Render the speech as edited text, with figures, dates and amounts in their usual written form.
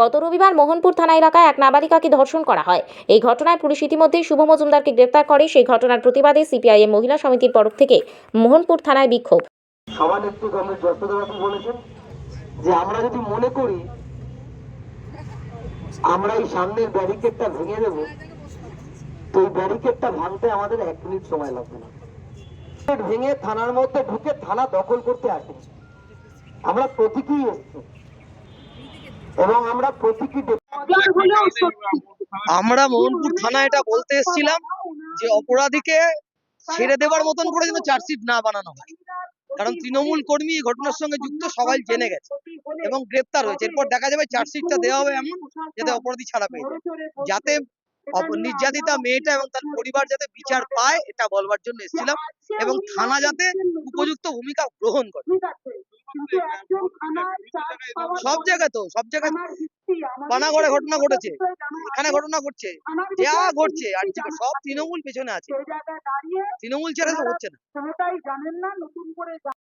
গত রবিবার মোহনপুর থানা এলাকায় এক নাবালিকাকে ধর্ষণ করা হয়। এই ঘটনায় পুলিশ ইতিমধ্যেই শুভ মজুমদারকে গ্রেপ্তার করে। সেই ঘটনার প্রতিবাদে সিপিআইএম মহিলা সমিতির তরফ থেকে মোহনপুর থানায় বিক্ষোভ। সভানেত্রী কমরেড যশোদাবাবু বলেছেন যে আমরা যদি মনে করি আমরা এই সামনের ব্যারিকেডটা ভেঙে দেব, তো এই ব্যারিকেডটা ভাঙতে আমাদের 1 মিনিট সময় লাগবে না। ভেঙে থানার মধ্যে ঢুকে থানা দখল করতে আসেনি, আমরা প্রতীকী এসেছি এবং আমরা প্রতীকী আমরা মোহনপুর থানা এটা বলতে এসেছিলাম যে অপরাধীকে ছেড়ে দেওয়ার মতন করে যেন চার্জশিট না বানানো হয়, কারণ তৃণমূল কর্মী এই ঘটনার সঙ্গে যুক্ত সবাই জেনে গেছে এবং গ্রেপ্তার হয়েছে। এরপর দেখা যাবে চার্জশিটটা দেওয়া হবে এমন যাতে অপরাধী ছাড়া পেয়ে যায়, যাতে নির্যাতিতা মেয়েটা এবং তার পরিবার যাতে বিচার পায়, এটা বলবার জন্য এসেছিলাম এবং থানা যাতে উপযুক্ত ভূমিকা গ্রহণ করে। সব জায়গায় পানাগড়ে ঘটনা ঘটেছে, এখানে ঘটনা ঘটছে, যা ঘটছে আর সব তৃণমূল পেছনে আছে, তৃণমূল ছাড়া তো হচ্ছে না।